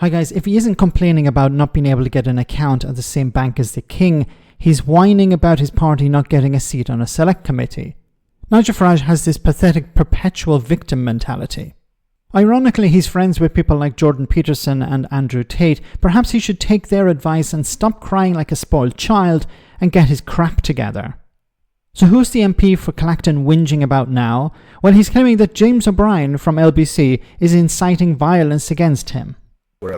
Hi guys, if he isn't complaining about not being able to get an account at the same bank as the king, he's whining about his party not getting a seat on a select committee. Nigel Farage has this pathetic perpetual victim mentality. Ironically, he's friends with people like Jordan Peterson and Andrew Tate. Perhaps he should take their advice and stop crying like a spoiled child and get his crap together. So who's the MP for Clacton whinging about now? Well, he's claiming that James O'Brien from LBC is inciting violence against him.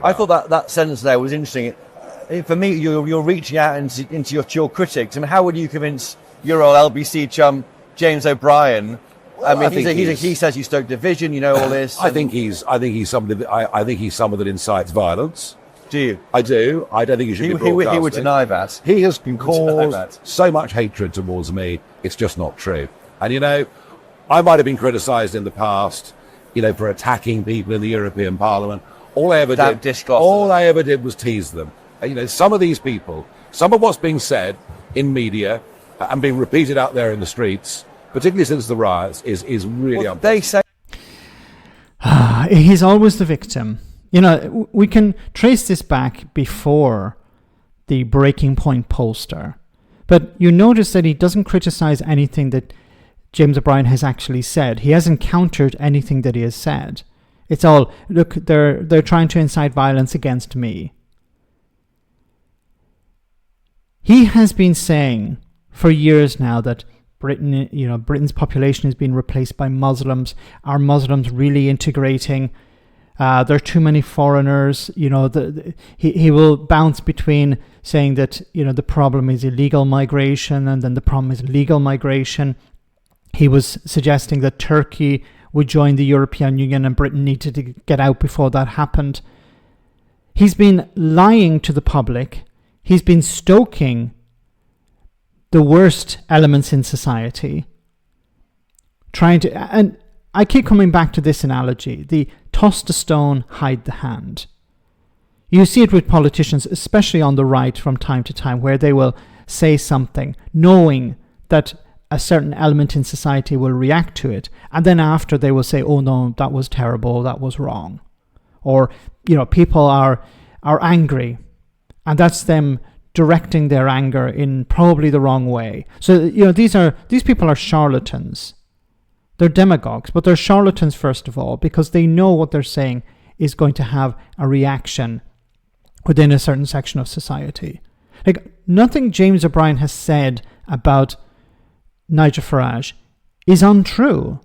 I thought that sentence there was interesting. For me, you're reaching out into your critics. I mean, how would you convince your old LBC chum, James O'Brien? Well, I mean, he says you stoke division, you know, all this. I think he's somebody that I think he's someone that incites violence. Do you? I do. I don't think he should be broadcasting. He would deny that. He has caused so much hatred towards me. It's just not true. And, you know, I might have been criticised in the past, you know, for attacking people in the European Parliament. All I ever did was tease them. And, you know, some of these people, some of what's being said in media and being repeated out there in the streets, particularly since the riots, is really unpleasant. They say he's always the victim. You know, we can trace this back before the Breaking Point poster. But you notice that he doesn't criticize anything that James O'Brien has actually said. He hasn't countered anything that he has said. It's all, look, they're trying to incite violence against me. He has been saying for years now that Britain's population has been replaced by Muslims. Are Muslims really integrating? There are too many foreigners. You know, he will bounce between saying that, you know, the problem is illegal migration and then the problem is legal migration. He was suggesting that Turkey would join the European Union and Britain needed to get out before that happened. He's been lying to the public. He's been stoking the worst elements in society. And I keep coming back to this analogy, the toss the stone, hide the hand. You see it with politicians, especially on the right from time to time, where they will say something knowing that a certain element in society will react to it, and then after they will say, oh no, that was terrible, that was wrong. Or, you know, people are angry, and that's them directing their anger in probably the wrong way. So, you know, these people are charlatans. They're demagogues, but they're charlatans first of all, because they know what they're saying is going to have a reaction within a certain section of society. Like, nothing James O'Brien has said about Nigel Farage is untrue.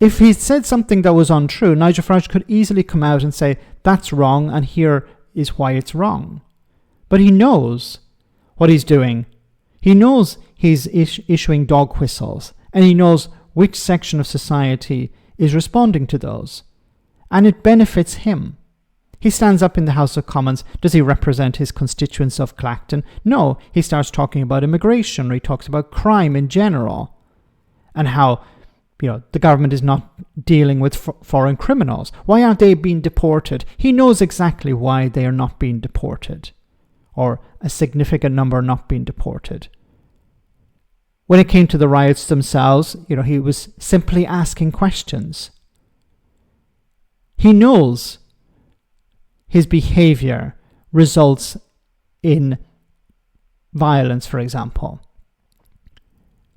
If he said something that was untrue, Nigel Farage could easily come out and say, that's wrong, and here is why it's wrong. But he knows what he's doing. He knows he's issuing dog whistles, and he knows which section of society is responding to those. And it benefits him. He stands up in the House of Commons. Does he represent his constituents of Clacton? No, he starts talking about immigration, or he talks about crime in general, and how, you know, the government is not dealing with foreign criminals. Why aren't they being deported? He knows exactly why they are not being deported, or a significant number are not being deported. When it came to the riots themselves, you know, he was simply asking questions. He knows his behavior results in violence, for example.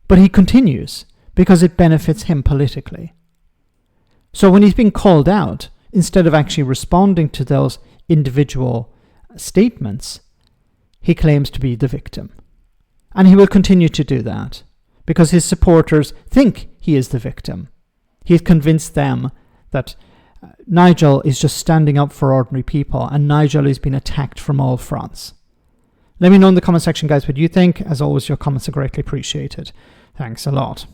But he continues because it benefits him politically. So when he's being called out, instead of actually responding to those individual statements, he claims to be the victim. And he will continue to do that because his supporters think he is the victim. He's convinced them that Nigel is just standing up for ordinary people, and Nigel is being attacked from all fronts. Let me know in the comment section, guys, what you think. As always, your comments are greatly appreciated. Thanks a lot.